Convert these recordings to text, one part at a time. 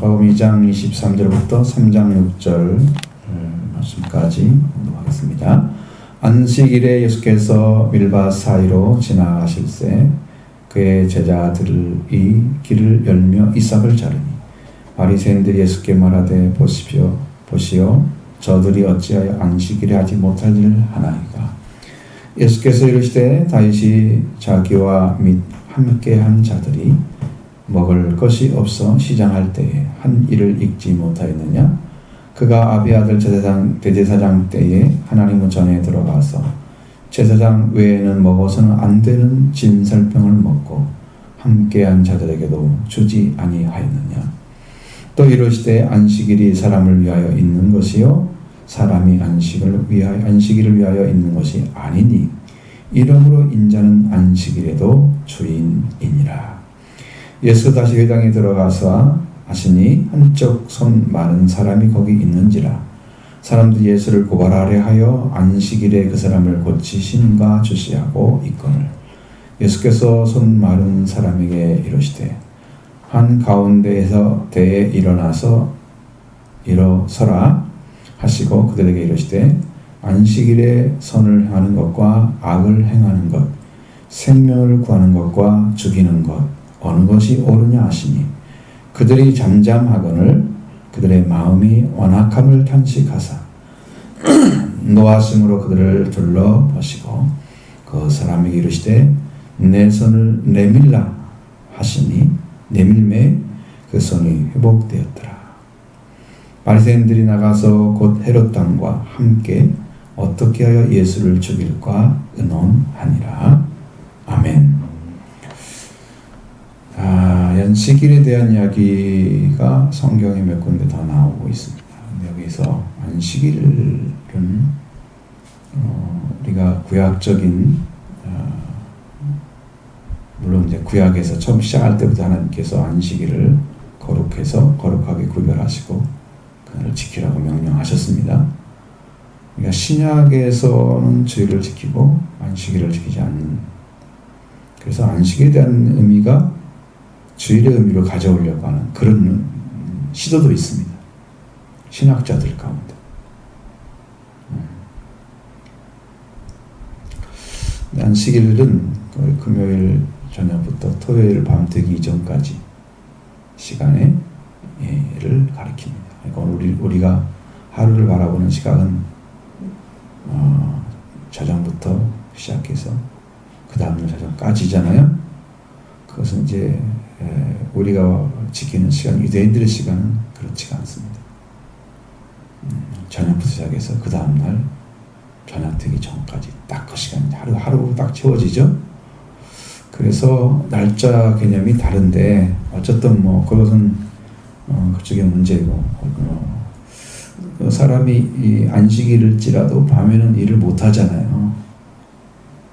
마가복음 2장 23절부터 3장 6절 말씀까지 공부하겠습니다. 안식일에 예수께서 밀밭 사이로 지나가실새 그의 제자들이 길을 열며 이삭을 자르니 바리새인들이 예수께 말하되 보시오 저들이 어찌하여 안식일에 하지 못할 일을 하나이까. 예수께서 이르시되 다윗이 자기와 및 함께한 자들이 먹을 것이 없어 시장할 때에 한 일을 읽지 못하였느냐. 그가 아비아들 대제사장 때에 하나님의 전에 들어가서 제사장 외에는 먹어서는 안 되는 진설병을 먹고 함께한 자들에게도 주지 아니하였느냐. 또 이르시되 안식일이 사람을 위하여 있는 것이요 사람이 안식일을 위하여 있는 것이 아니니 이러므로 인자는 안식일에도 주인이니라. 예수 다시 회당에 들어가서 하시니 한쪽 손 마른 사람이 거기 있는지라. 사람들이 예수를 고발하려 하여 안식일에 그 사람을 고치신가 주시하고 있거늘 예수께서 손 마른 사람에게 이르시되 한 가운데에서 대에 일어서라 하시고 그들에게 이르시되 안식일에 선을 행하는 것과 악을 행하는 것 생명을 구하는 것과 죽이는 것 어느 것이 옳으냐 하시니 그들이 잠잠하거늘 그들의 마음이 완악함을 탄식하사 노하심으로 그들을 둘러보시고 그 사람에게 이르시되 내 손을 내밀라 하시니 내밀매 그 손이 회복되었더라. 바리새인들이 나가서 곧 헤롯 왕과 함께 어떻게 하여 예수를 죽일까 의논하니라. 아멘. 안식일에 대한 이야기가 성경에 몇 군데 더 나오고 있습니다. 여기서 안식일은 우리가 구약적인 물론 이제 구약에서 처음 시작할 때부터 하나님께서 안식일을 거룩하게 구별하시고 그를 지키라고 명령하셨습니다. 그러니까 신약에서는 주일을 지키고 안식일을 지키지 않는, 그래서 안식일에 대한 의미가 주일의 의미로 가져오려고 하는 그런 시도도 있습니다. 신학자들 가운데. 안식일은 금요일 저녁부터 토요일 밤되기 이전까지 시간을 가리킵니다. 그러니까 우리가 하루를 바라보는 시각은 자정부터 시작해서 그 다음날 자정까지잖아요. 그것은 이제 우리가 지키는 시간, 유대인들의 시간은 그렇지가 않습니다. 저녁부터 시작해서 그 다음날 저녁 되기 전까지 딱 그 시간이 하루 딱 채워지죠. 그래서 날짜 개념이 다른데 어쨌든 그것은 그쪽의 문제고 사람이 이 안식일일지라도 밤에는 일을 못 하잖아요.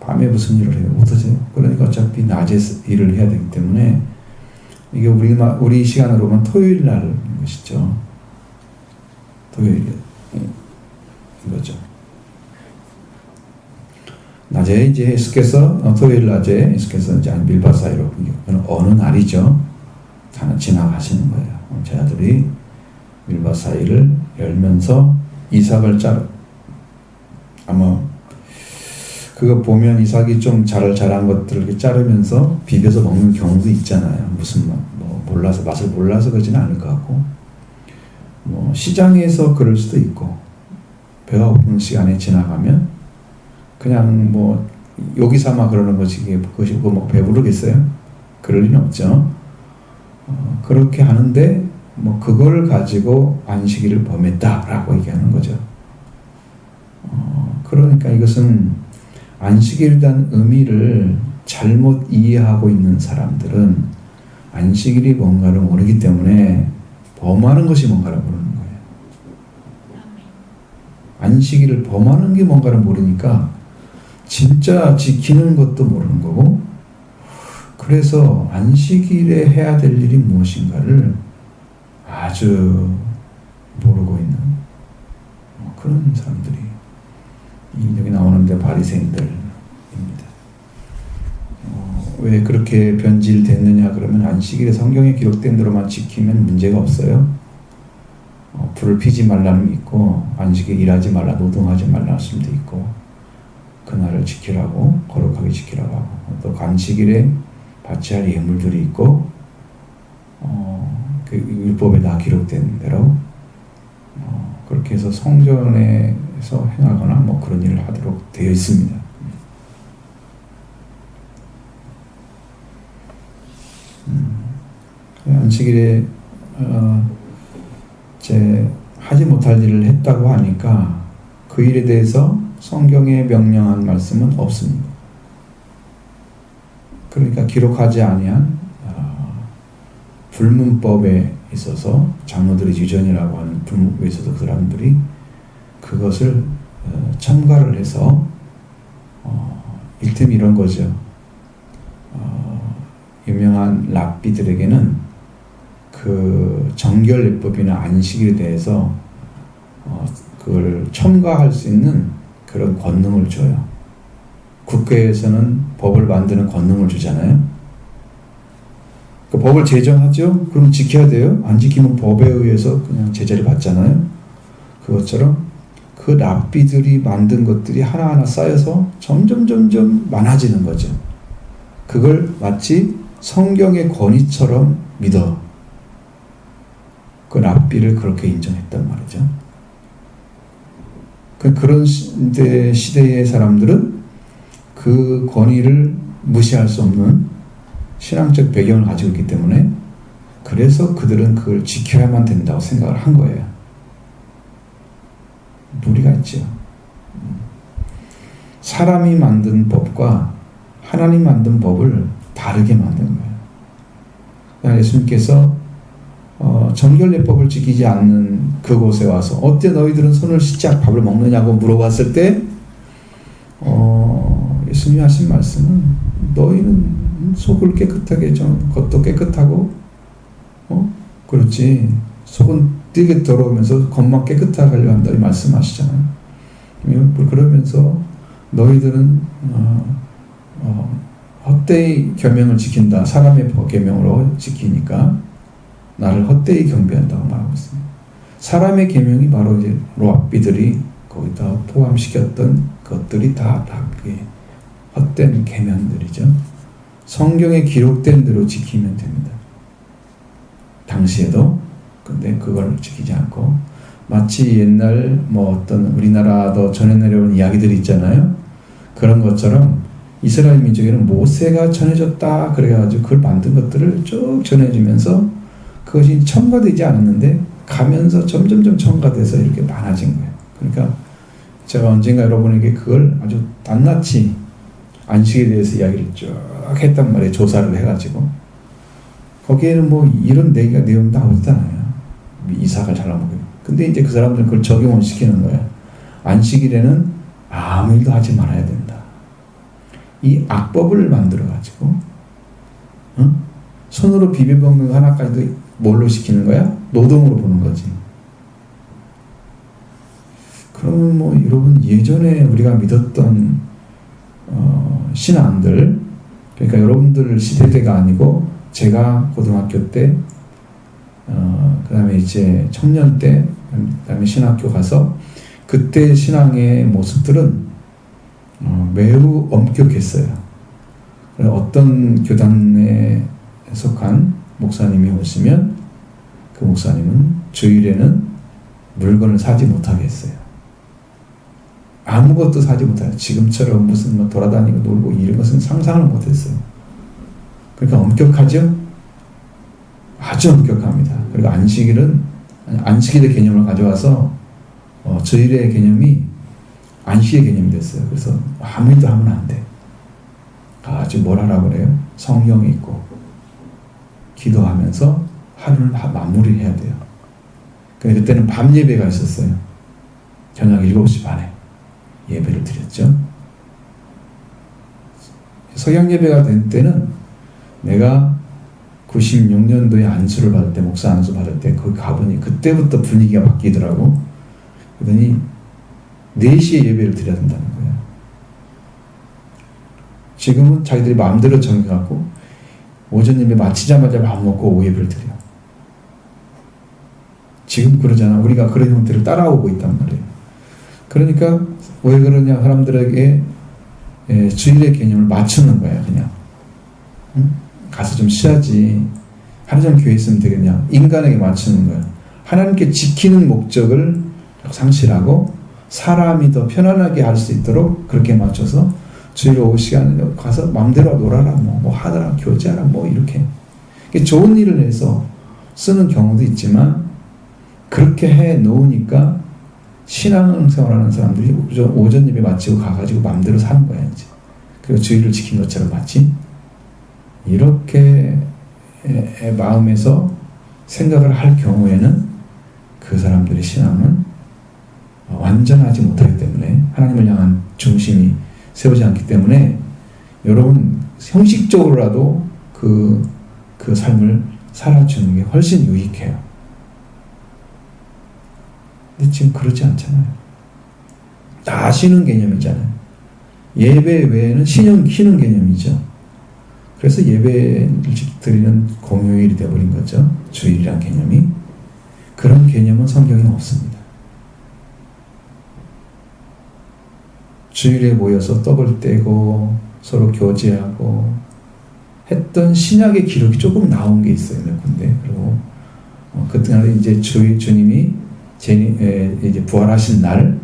밤에 무슨 일을 해요? 못 하죠. 그러니까 어차피 낮에 일을 해야 되기 때문에 이게 우리 시간으로 보면 토요일 날인 것이죠. 토요일 이거죠. 낮에 이제 예수께서 토요일 낮에 예수께서 이제 밀밭 사이로 어느 날이죠. 지나가시는 거예요. 제자들이 밀밭 사이를 열면서 이삭을 아마 그거 보면 이삭이 좀 자란 것들을 이렇게 자르면서 비벼서 먹는 경우도 있잖아요. 무슨 맛을 몰라서 그러지는 않을 것 같고, 시장에서 그럴 수도 있고, 배가 고픈 시간에 지나가면 그냥 요기 삼아 그러는 것이 그것이 배부르겠어요? 그럴 리는 없죠. 그렇게 하는데 그걸 가지고 안식일을 범했다라고 얘기하는 거죠. 그러니까 이것은 안식일에 대한 의미를 잘못 이해하고 있는 사람들은 안식일이 뭔가를 모르기 때문에 범하는 것이 뭔가를 모르는 거예요. 안식일을 범하는 게 뭔가를 모르니까 진짜 지키는 것도 모르는 거고, 그래서 안식일에 해야 될 일이 무엇인가를 아주 모르고 있는 그런 사람들이 여기 나오는데 바리새인들입니다. 왜 그렇게 변질됐느냐 그러면 안식일에 성경에 기록된 대로만 지키면 문제가 없어요. 불을 피지 말라는 게 있고 안식일 일하지 말라 노동하지 말라는 말씀도 있고 그날을 지키라고 거룩하게 지키라고 하고 또 안식일에 바쳐야 할 예물들이 있고 그 율법에 다 기록된 대로 그렇게 해서 성전에서 행하거나 뭐 그런 일을 하도록 되어 있습니다. 안식일에 하지 못할 일을 했다고 하니까 그 일에 대해서 성경에 명령한 말씀은 없습니다. 그러니까 기록하지 아니한 불문법에 있어서 장로들의 유전이라고 하는 불문법에 있어서 그 사람들이 그것을 첨가를 해서 이를테면 이런 거죠. 유명한 랍비들에게는 그 정결례법이나 안식일에 대해서 그걸 첨가할 수 있는 그런 권능을 줘요. 국회에서는 법을 만드는 권능을 주잖아요. 그 법을 제정하죠? 그럼 지켜야 돼요? 안 지키면 법에 의해서 그냥 제재를 받잖아요. 그것처럼 그 랍비들이 만든 것들이 하나하나 쌓여서 점점 많아지는 거죠. 그걸 마치 성경의 권위처럼 믿어. 그 랍비를 그렇게 인정했단 말이죠. 그런 시대의 사람들은 그 권위를 무시할 수 없는 신앙적 배경을 가지고 있기 때문에 그래서 그들은 그걸 지켜야만 된다고 생각을 한 거예요. 무리가 있죠. 사람이 만든 법과 하나님 만든 법을 다르게 만든 거예요. 예수님께서 정결례법을 지키지 않는 그곳에 와서 어때 너희들은 손을 씻지 않고 밥을 먹느냐고 물어봤을 때 예수님이 하신 말씀은 너희는 속을 깨끗하게 겉도 깨끗하고 그렇지 속은 되게 더러우면서 겉만 깨끗하게 하려 한다 이 말씀하시잖아요. 그러면서 너희들은 헛되이 계명을 지킨다. 사람의 계명으로 지키니까 나를 헛되이 경배한다고 말하고 있습니다. 사람의 계명이 바로 이제 랍비들이 거기다 포함시켰던 것들이 다 헛된 계명들이죠. 성경에 기록된 대로 지키면 됩니다. 당시에도. 근데 그걸 지키지 않고 마치 옛날 어떤 우리나라도 전해 내려온 이야기들이 있잖아요. 그런 것처럼 이스라엘 민족에는 모세가 전해줬다 그래가지고 그걸 만든 것들을 쭉 전해주면서 그것이 첨가되지 않았는데 가면서 점점 첨가돼서 이렇게 많아진 거예요. 그러니까 제가 언젠가 여러분에게 그걸 아주 낱낱이 안식에 대해서 이야기를 쭉 했단 말이에요. 조사를 해가지고 거기에는 이런 내용 다 없잖아요. 이삭을 잘라먹어요. 근데 이제 그 사람들은 그걸 적용을 시키는 거예요. 안식일에는 아무 일도 하지 말아야 된다. 이 악법을 만들어가지고 손으로 비벼먹는 거 하나까지도 뭘로 시키는 거야? 노동으로 보는 거지. 그러면 여러분 예전에 우리가 믿었던 신앙들 그러니까 여러분들 시대대가 아니고 제가 고등학교 때 그 다음에 이제 청년 때 그 다음에 신학교 가서 그때 신앙의 모습들은 매우 엄격했어요. 어떤 교단에 속한 목사님이 오시면 그 목사님은 주일에는 물건을 사지 못하게 했어요. 아무것도 사지 못해요. 지금처럼 무슨 돌아다니고 놀고 이런 것은 상상을 못했어요. 그러니까 엄격하죠? 아주 엄격합니다. 그리고 안식일의 개념을 가져와서 주일의 개념이 안식의 개념이 됐어요. 그래서 아무 일도 하면 안 돼. 아주 뭘 하라고 그래요? 성경이 있고 기도하면서 하루를 마무리해야 돼요. 그때는 밤 예배가 있었어요. 저녁 7시 반에 예배를 드렸죠. 서양 예배가 된 때는 내가 96년도에 안수를 받을 때 목사 안수 받을 때 거기 가보니 그때부터 분위기가 바뀌더라고. 그러더니 4시에 예배를 드려야 된다는 거예요. 지금은 자기들이 마음대로 정해갖고 오전 예배 마치자마자 밥 먹고 오후 예배를 드려. 지금 그러잖아. 우리가 그런 형태를 따라오고 있단 말이에요. 그러니까 왜 그러냐, 사람들에게 주일의 개념을 맞추는 거야. 그냥 가서 좀 쉬어야지, 하루 종일 교회 있으면 되겠냐, 인간에게 맞추는 거야. 하나님께 지키는 목적을 상실하고 사람이 더 편안하게 할 수 있도록 그렇게 맞춰서 주일 오후 시간에 가서 마음대로 놀아라, 뭐 하더라, 교제하라, 뭐 이렇게 좋은 일을 해서 쓰는 경우도 있지만, 그렇게 해 놓으니까 신앙생활하는 사람들이 오전 예배 마치고 가가지고 마음대로 사는 거야 이제. 그리고 주일을 지킨 것처럼 마치 이렇게 마음에서 생각을 할 경우에는 그 사람들의 신앙은 완전하지 못하기 때문에, 하나님을 향한 중심이 세우지 않기 때문에, 여러분 형식적으로라도 그 삶을 살아주는 게 훨씬 유익해요. 근데 지금 그러지 않잖아요. 다 쉬는 개념이잖아요. 예배 외에는 쉬는 개념이죠. 그래서 예배를 드리는 공휴일이 되어버린 거죠. 주일이란 개념이. 그런 개념은 성경에 없습니다. 주일에 모여서 떡을 떼고 서로 교제하고 했던 신약의 기록이 조금 나온 게 있어요. 몇 군데. 그리고 그때는 이제 주님이 이제 부활하신 날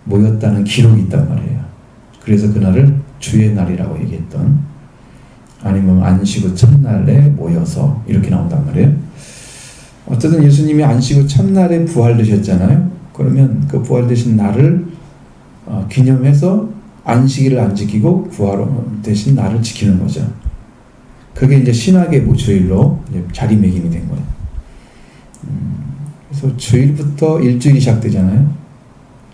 모였다는 기록이 있단 말이에요. 그래서 그날을 주의 날이라고 얘기했던, 아니면 안식 후 첫날에 모여서 이렇게 나온단 말이에요. 어쨌든 예수님이 안식 후 첫날에 부활되셨잖아요. 그러면 그 부활되신 날을 기념해서 안식일을 안 지키고 부활되신 날을 지키는 거죠. 그게 이제 신학의 주일로 자리매김이 된 거예요. 그래서 주일부터 일주일이 시작되잖아요.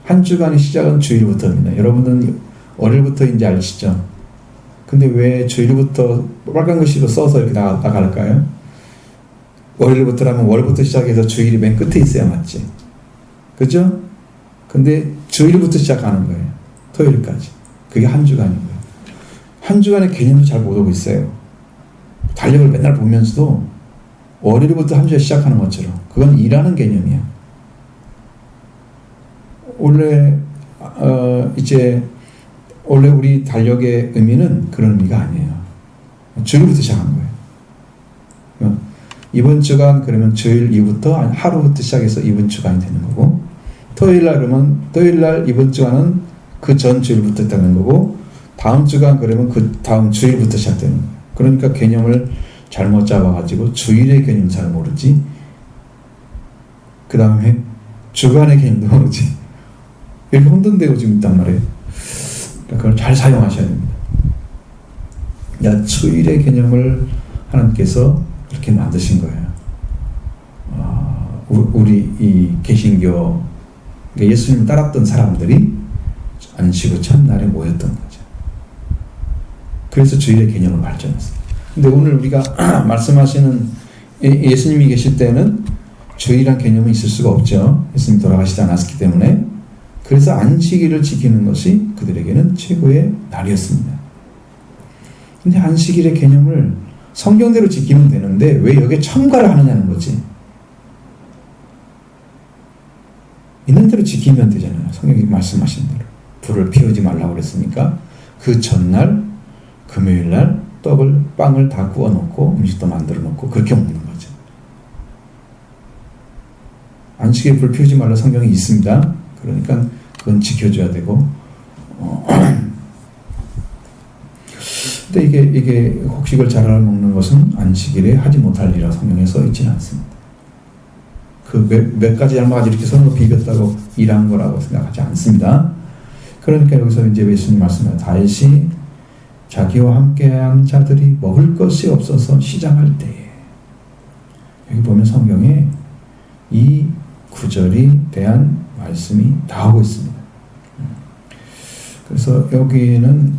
한 주간의 시작은 주일부터입니다. 여러분은 월요일부터 이제 아시죠? 근데 왜 주일부터 빨간 글씨로 써서 이렇게 나갈까요? 월요일부터라면 월부터 시작해서 주일이 맨 끝에 있어야 맞지. 그죠? 근데 주일부터 시작하는 거예요. 토요일까지. 그게 한 주간인 거예요. 한 주간의 개념도 잘 못 오고 있어요. 달력을 맨날 보면서도 월요일부터 한 주에 시작하는 것처럼, 그건 일하는 개념이야. 원래 원래 우리 달력의 의미는 그런 의미가 아니에요. 주일부터 시작하는 거예요. 이번 주간 그러면 주일 이후부터 하루부터 시작해서 이번 주간이 되는 거고, 토요일날 그러면 토요일날 이번 주간은 그 전 주일부터 되는 거고, 다음 주간 그러면 그 다음 주일부터 시작되는 거예요. 그러니까 개념을 잘못 잡아가지고 주일의 개념 잘 모르지, 그 다음에 주간의 개념도 모르지, 이렇게 혼돈되고 지금 있단 말이에요. 그걸 잘 사용하셔야 됩니다. 주일의 개념을 하나님께서 이렇게 만드신 거예요. 우리 이 개신교, 예수님을 따랐던 사람들이 안식 후 첫날에 모였던 거죠. 그래서 주일의 개념을 발전했어요. 근데 오늘 우리가 말씀하시는 예수님이 계실 때는 주일이란 개념은 있을 수가 없죠. 예수님이 돌아가시지 않았기 때문에. 그래서 안식일을 지키는 것이 그들에게는 최고의 날이었습니다. 근데 안식일의 개념을 성경대로 지키면 되는데 왜 여기에 첨가를 하느냐는 거지. 있는 대로 지키면 되잖아요. 성경이 말씀하신 대로. 불을 피우지 말라고 그랬으니까 그 전날 금요일날 빵을 다 구워 놓고 음식도 만들어 놓고 그렇게 먹는 거죠. 안식일에 불 피우지 말라 성경이 있습니다. 그러니까 그건 지켜줘야 되고, 근데 이게 곡식을 잘 먹는 것은 안식일에 하지 못할 일이라 성경에 써 있지는 않습니다. 그 몇 가지 얼마 가지 이렇게 서로 비겼다고 일한 거라고 생각하지 않습니다. 그러니까 여기서 이제 예수님 말씀하신 다윗이 자기와 함께한 자들이 먹을 것이 없어서 시장할 때에, 여기 보면 성경에 이 구절이 대한 말씀이 나오고 있습니다. 그래서 여기는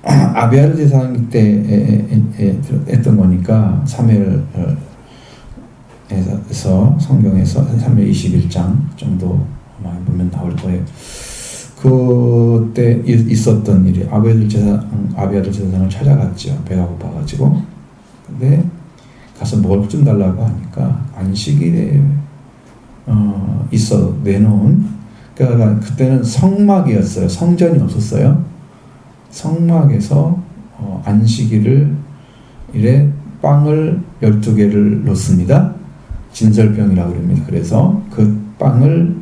아비아를 제사장 때 했던 거니까 사무엘에서 성경에서 사무엘 21장 정도 보면 나올 거예요. 그때 있었던 일이 아비아들 제사장을 찾아갔죠. 배가 고파가지고. 근데 가서 먹을 좀 달라고 하니까 안식일에 있어 내놓은, 그러니까 그때는 성막이었어요. 성전이 없었어요. 성막에서 안식일을 이래 빵을 12개를 놓습니다. 진설병이라고 그럽니다. 그래서 그 빵을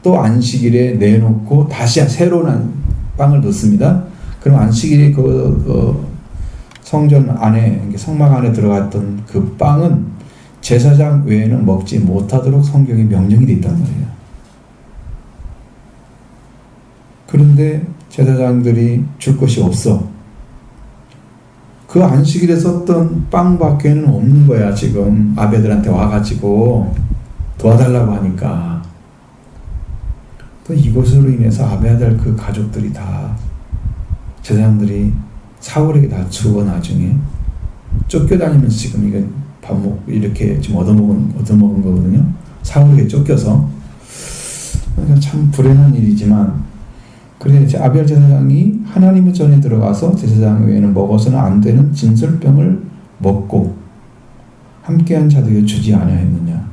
또 안식일에 내놓고 다시 새로운 빵을 놓습니다. 그럼 안식일에 그 성전 안에, 성막 안에 들어갔던 그 빵은 제사장 외에는 먹지 못하도록 성경에 명령이 되어 있단 말이에요. 그런데 제사장들이 줄 것이 없어. 그 안식일에 썼던 빵밖에는 없는 거야. 지금 아베들한테 와가지고 도와달라고 하니까. 또 이것으로 인해서 아베아들 그 가족들이 다, 제사장들이 사울에게 다 죽어 나중에 쫓겨다니면서 지금 이게 밥 먹고 이렇게 지금 얻어먹은 거거든요. 사울에게 쫓겨서. 그러니까 참 불행한 일이지만, 그래 이제 아비알 제사장이 하나님의 전에 들어가서 제사장 외에는 먹어서는 안 되는 진설병을 먹고 함께한 자들에게 주지 아니하였느냐.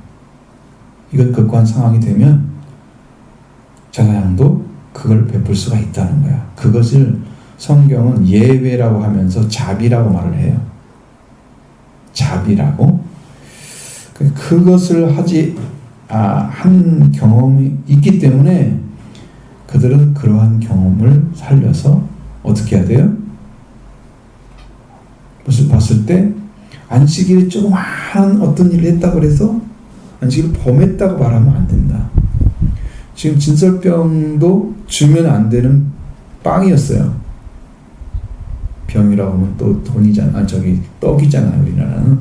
이걸 극한 상황이 되면 제사장도 그걸 베풀 수가 있다는 거야. 그것을 성경은 예외라고 하면서 자비라고 말을 해요. 자비라고. 그것을 한 경험이 있기 때문에 그들은 그러한 경험을 살려서 어떻게 해야 돼요? 무슨 봤을 때 안식일에 조그마한 어떤 일을 했다고 해서 안식일을 범했다고 말하면 안 된다. 지금 진설병도 주면 안 되는 빵이었어요. 병이라고 하면 또 돈이잖아. 떡이잖아요. 우리나라는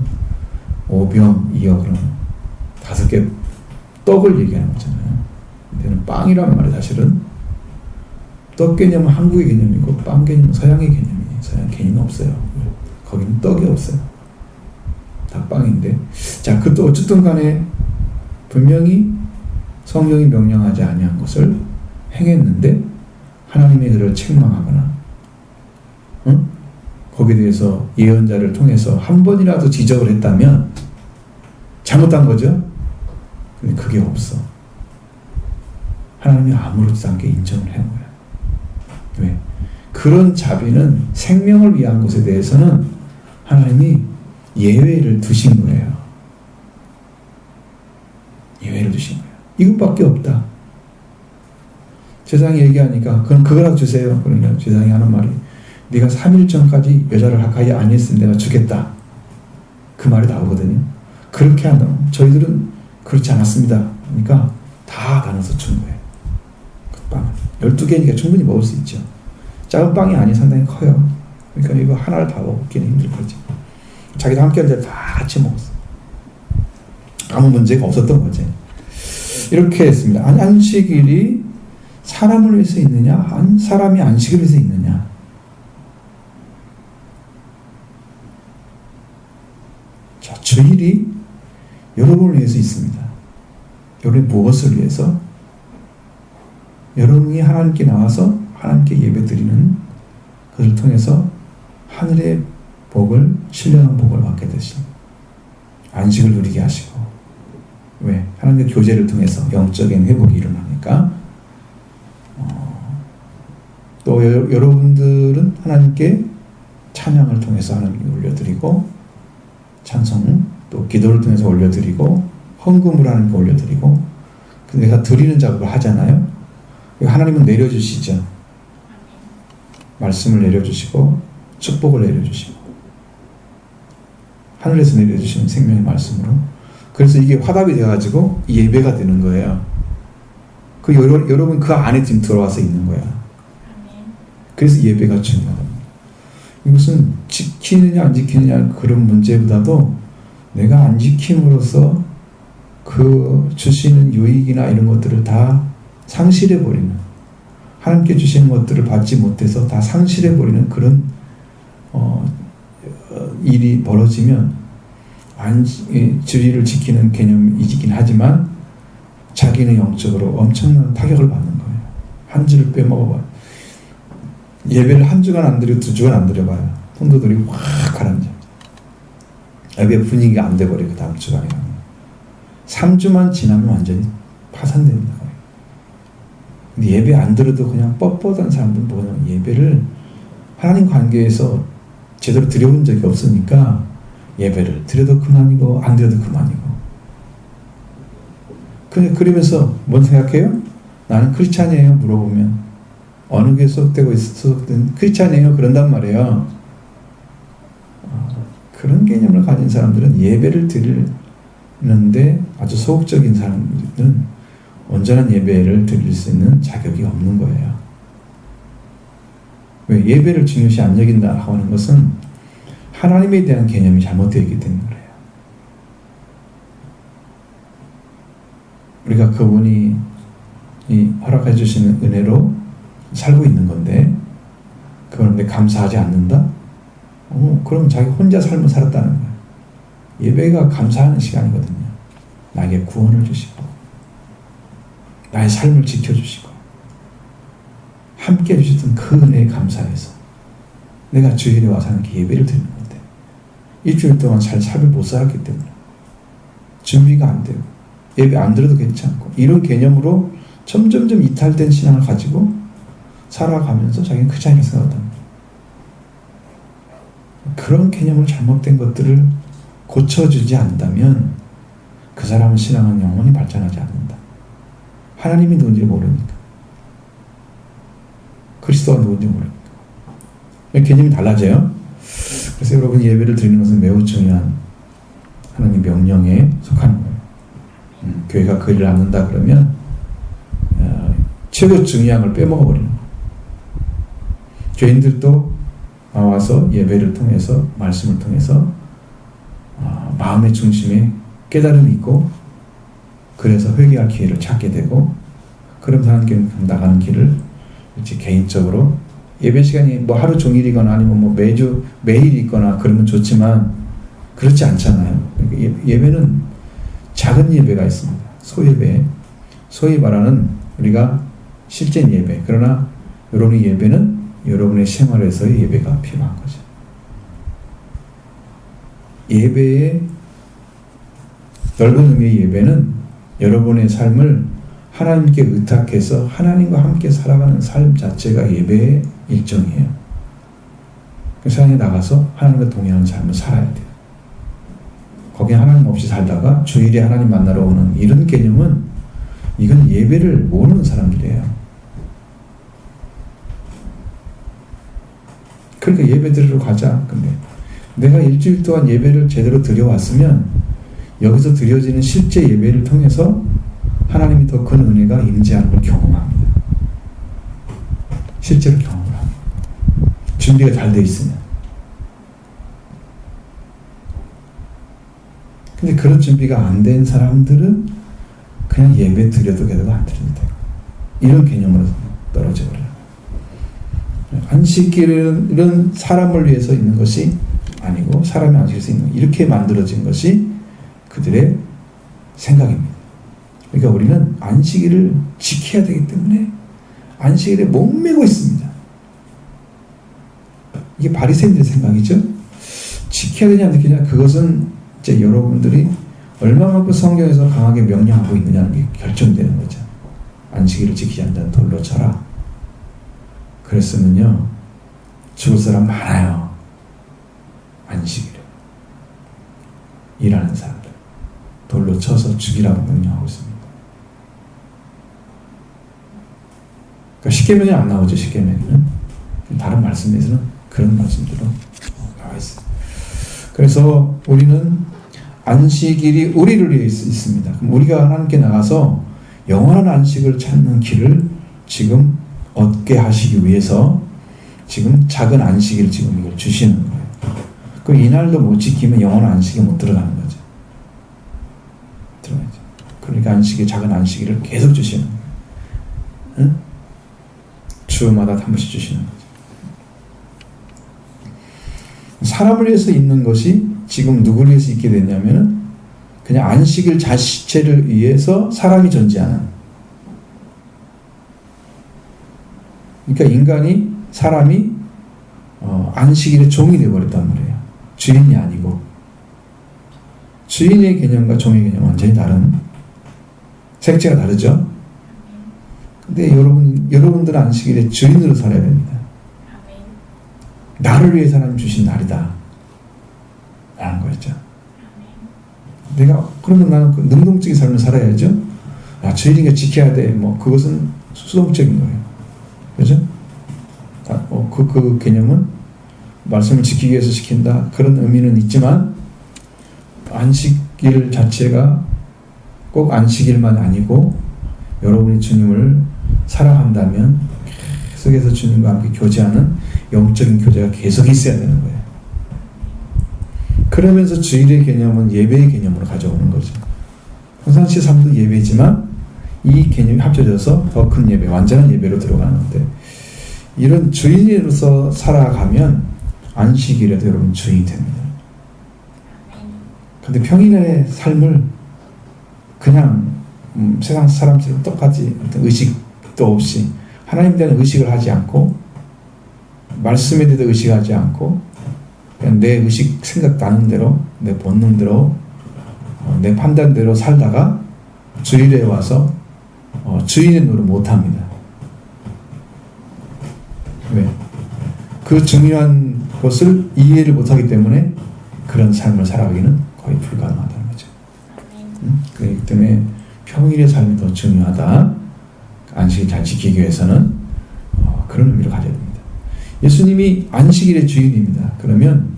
5병, 2억 그러면 5개 떡을 얘기하는 거잖아요. 근데는 빵이란 말이 사실은 떡 개념은 한국의 개념이고 빵 개념은 서양의 개념이에요. 서양 개념이 없어요. 거기는 떡이 없어요. 다 빵인데. 자, 그것도 어쨌든 간에 분명히 성경이 명령하지 아니한 것을 행했는데 하나님이 그를 책망하거나 거기에 대해서 예언자를 통해서 한 번이라도 지적을 했다면 잘못한 거죠. 근데 그게 없어. 하나님이 아무렇지도 않게 인정을 한 거야. 왜? 그런 자비는 생명을 위한 것에 대해서는 하나님이 예외를 두신 거예요. 예외를 두신 거예요. 이것밖에 없다. 제사장이 얘기하니까 그럼 그거라도 주세요. 그러면 제사장이 하는 말이 네가 3일 전까지 여자를 가까이 안 했으면 내가 주겠다. 그 말이 나오거든요. 그렇게 한다면 저희들은 그렇지 않았습니다. 그러니까 다 나눠서 준 거예요. 그 빵을. 12개니까 충분히 먹을 수 있죠. 작은 빵이 아니 상당히 커요. 그러니까 이거 하나를 다 먹기는 힘들 거지. 자기도 함께 앉아 다 같이 먹었어. 아무 문제가 없었던 거지. 이렇게 했습니다. 안식일이 사람을 위해서 있느냐? 사람이 안식을 위해서 있느냐? 자, 주일이 여러분을 위해서 있습니다. 여러분이 무엇을 위해서? 여러분이 하나님께 나와서 하나님께 예배드리는 그것을 통해서 하늘의 복을, 신령한 복을 받게 되시고 안식을 누리게 하시고. 왜? 하나님의 교제를 통해서 영적인 회복이 일어나니까. 또 여러분들은 하나님께 찬양을 통해서 하나님께 올려드리고 찬송, 또 기도를 통해서 올려드리고 헌금을 하나님께 올려드리고 내가 드리는 작업을 하잖아요. 하나님은 내려주시죠. 말씀을 내려주시고 축복을 내려주시고 하늘에서 내려주시는 생명의 말씀으로. 그래서 이게 화답이 돼가지고 예배가 되는 거예요. 여러분 그 안에 지금 들어와서 있는 거야. 그래서 예배가 중요하다. 이것은 지키느냐 안 지키느냐 그런 문제보다도 내가 안 지킴으로써 그 주시는 유익이나 이런 것들을 다 상실해버리는, 하나님께 주시는 것들을 받지 못해서 다 상실해버리는 그런 일이 벌어지면 주의를 지키는 개념이긴 하지만 자기는 영적으로 엄청난 타격을 받는 거예요. 한 주를 빼먹어봐요. 예배를 한 주간 안 드리고 2주간 안 드려봐요. 성도들이 확 가라앉아. 예배 분위기가 안 돼버려요. 그 다음 주간에. 3주만 지나면 완전히 파산됩니다. 근데 예배 안 들어도 그냥 뻣뻣한 사람들은 뭐냐면 예배를 하나님 관계에서 제대로 드려본 적이 없으니까 예배를 드려도 그만이고 안 드려도 그만이고. 그러면서 뭔 생각해요? 나는 크리스찬이에요 물어보면 어느 교회 소속되고 소속된 크리스찬이에요 그런단 말이에요. 그런 개념을 가진 사람들은 예배를 드리는데 아주 소극적인 사람들은 온전한 예배를 드릴 수 있는 자격이 없는 거예요. 왜? 예배를 중요시 안 여긴다 하는 것은 하나님에 대한 개념이 잘못되어 있기 때문에 그래요. 우리가 그분이 허락해 주시는 은혜로 살고 있는 건데 그런데 감사하지 않는다? 그럼 자기 혼자 삶을 살았다는 거예요. 예배가 감사하는 시간이거든요. 나에게 구원을 주시고 나의 삶을 지켜주시고 함께 해주셨던 그 은혜에 감사해서 내가 주일에 와서 이렇게 예배를 드리는 건데 일주일 동안 잘 삶을 못 살았기 때문에 준비가 안 되고 예배 안 들어도 괜찮고 이런 개념으로 점점점 이탈된 신앙을 가지고 살아가면서 자기는 크리스찬이라고 생각한다. 그런 개념을 잘못된 것들을 고쳐주지 않는다면 그 사람의 신앙은 영원히 발전하지 않는다. 하나님이 누군지 모르니까. 그리스도가 누군지 모르니까. 개념이 달라져요. 그래서 여러분 예배를 드리는 것은 매우 중요한 하나님 명령에 속하는 거예요. 교회가 그 일을 안 한다 그러면 최고 중요한 걸 빼먹어 버리는 거예요. 교인들도 나와서 예배를 통해서 말씀을 통해서 마음의 중심에 깨달음이 있고 그래서 회개할 기회를 찾게 되고 그러면서 하나님께 나가는 길을 이제 개인적으로 예배 시간이 뭐 하루 종일이거나 아니면 뭐 매주 매일 있거나 그러면 좋지만 그렇지 않잖아요. 예배는 작은 예배가 있습니다. 소예배, 소위 말하는 우리가 실제 예배. 그러나 여러분의 예배는 여러분의 생활에서의 예배가 필요한 거죠. 예배의 넓은 의미의 예배는 여러분의 삶을 하나님께 의탁해서 하나님과 함께 살아가는 삶 자체가 예배의 일정이에요. 그 세상에 나가서 하나님과 동행하는 삶을 살아야 돼요. 거기 하나님 없이 살다가 주일에 하나님 만나러 오는 이런 개념은 이건 예배를 모르는 사람들이에요. 그러니까 예배 드리러 가자. 근데 내가 일주일 동안 예배를 제대로 드려왔으면 여기서 드려지는 실제 예배를 통해서 하나님이 더 큰 은혜가 임재하는 걸 경험합니다. 실제로 경험을 합니다. 준비가 잘 돼 있으면. 근데 그런 준비가 안 된 사람들은 그냥 예배 드려도 되고 안 드려도 되고 이런 개념으로 떨어져 버려요. 안식일은 사람을 위해서 있는 것이 아니고 사람이 안식일 수 있는 이렇게 만들어진 것이 그들의 생각입니다. 그러니까 우리는 안식일을 지켜야 되기 때문에 안식일에 목매고 있습니다. 이게 바리새인들의 생각이죠. 지켜야 되냐 안 지켜야 되냐 그것은 이제 여러분들이 얼마만큼 성경에서 강하게 명령하고 있느냐는 게 결정되는 거죠. 안식일을 지키지 않는 자는 돌로 쳐라. 그랬으면요 죽을 사람 많아요. 안식일에 일하는 사람들 돌로 쳐서 죽이라고 명령하고 있습니다. 그러니까 십계명에 안 나오죠. 십계명에는 다른 말씀에서는 그런 말씀들로 나와 있어요. 그래서 우리는 안식일이 우리를 위해 있습니다. 그럼 우리가 하나님께 나가서 영원한 안식을 찾는 길을 지금 얻게 하시기 위해서 지금 작은 안식일을 지금 이걸 주시는 거예요. 그 이날도 못 지키면 영원한 안식에 못 들어가는 거죠. 들어가죠. 그러니까 작은 안식일을 계속 주시는 거예요. 응? 주마다 한 번씩 주시는 거죠. 사람을 위해서 있는 것이 지금 누구를 위해서 있게 됐냐면은 그냥 안식일 자체를 위해서 사람이 존재하는 그러니까 사람이 안식일의 종이 되어버렸단 말이에요. 주인이 아니고. 주인의 개념과 종의 개념은 완전히 다른, 색채가 다르죠. 근데 여러분들은 안식일의 주인으로 살아야 됩니다. 나를 위해 하나님 주신 날이다 라는 거였죠. 그러면 나는 그 능동적인 삶을 살아야죠. 주인이니까 지켜야 돼. 그것은 수동적인 거예요. 그죠? 그 개념은 말씀을 지키기 위해서 지킨다. 그런 의미는 있지만, 안식일 자체가 꼭 안식일만 아니고, 여러분이 주님을 사랑한다면, 계속해서 주님과 함께 교제하는 영적인 교제가 계속 있어야 되는 거예요. 그러면서 주일의 개념은 예배의 개념으로 가져오는 거죠. 평상시 삶도 예배지만 이 개념이 합쳐져서 더 큰 예배, 완전한 예배로 들어가는데, 이런 주인으로서 살아가면 안식일에도 여러분 주인이 됩니다. 근데 평일의 삶을 그냥 세상 사람처럼 똑같이 어떤 의식도 없이 하나님에 대한 의식을 하지 않고, 말씀에 대해서 의식하지 않고, 그냥 내 의식 생각 나는 대로, 내 본능대로, 내 판단대로 살다가 주일에 와서 주인의 노릇 못합니다. 왜? 그 중요한 것을 이해를 못하기 때문에 그런 삶을 살아가기는 거의 불가능하다는 거죠. 그렇기 때문에 평일의 삶이 더 중요하다. 안식을 잘 지키기 위해서는 그런 의미를 가져야 됩니다. 예수님이 안식일의 주인입니다. 그러면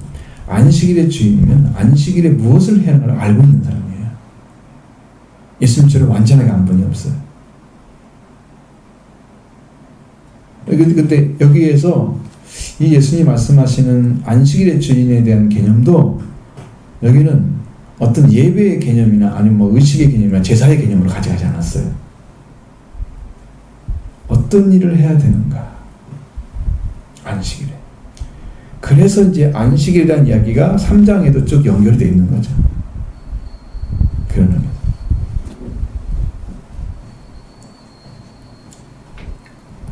안식일의 주인이면 안식일에 무엇을 해야 하는가를 알고 있는 사람이에요. 예수님처럼 완전하게 안 분이 없어요. 근데 여기에서 이 예수님이 말씀하시는 안식일의 주인에 대한 개념도 여기는 어떤 예배의 개념이나 아니면 의식의 개념이나 제사의 개념으로 가져가지 않았어요. 어떤 일을 해야 되는가? 안식일에. 그래서 이제 안식일에 대한 이야기가 3장에도 쭉 연결되어 있는 거죠. 그런 의미.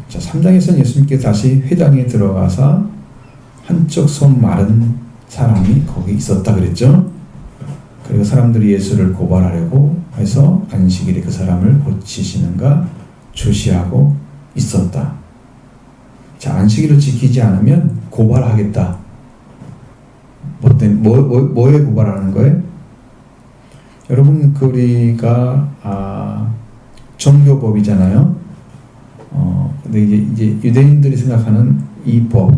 자, 3장에서는 예수님께서 다시 회당에 들어가서 한쪽 손 마른 사람이 거기 있었다 그랬죠. 그리고 사람들이 예수를 고발하려고 해서 안식일에 그 사람을 고치시는가 주시하고 있었다. 자, 안식일을 지키지 않으면 고발하겠다. 뭐에 고발하는 거예요? 여러분, 우리가 종교법이잖아요. 근데 이제 유대인들이 생각하는 이 법,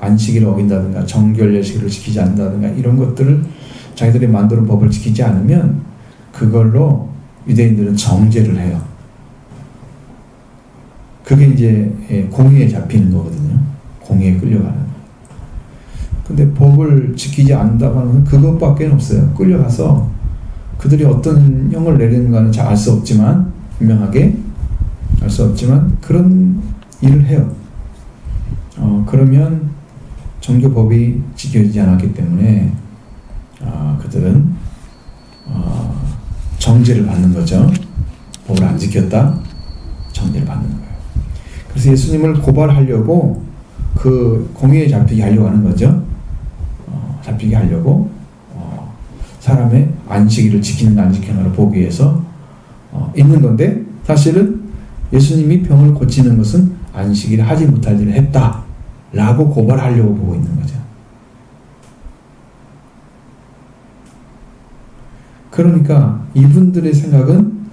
안식일을 어긴다든가 정결 예식을 지키지 않는다든가 이런 것들을 자기들이 만드는 법을 지키지 않으면 그걸로 유대인들은 정죄를 해요. 그게 이제 공의에 잡히는 거거든요. 공의에 끌려가는. 근데 법을 지키지 않는다고 하는 건 그것밖에 없어요. 끌려가서 그들이 어떤 형을 내리는가는 잘 알 수 없지만, 분명하게 알 수 없지만 그런 일을 해요. 그러면 종교법이 지켜지지 않았기 때문에 그들은 정죄를 받는 거죠. 법을 안 지켰다, 정죄를 받는 거예요. 그래서 예수님을 고발하려고 그 공의에 잡히게 하려고 하는 거죠. 잡히게 하려고 사람의 안식일을 지키는가 안 지키는가를 보기 위해서 있는 건데, 사실은 예수님이 병을 고치는 것은 안식일에 하지 못할 일을 했다라고 고발하려고 보고 있는 거죠. 그러니까 이분들의 생각은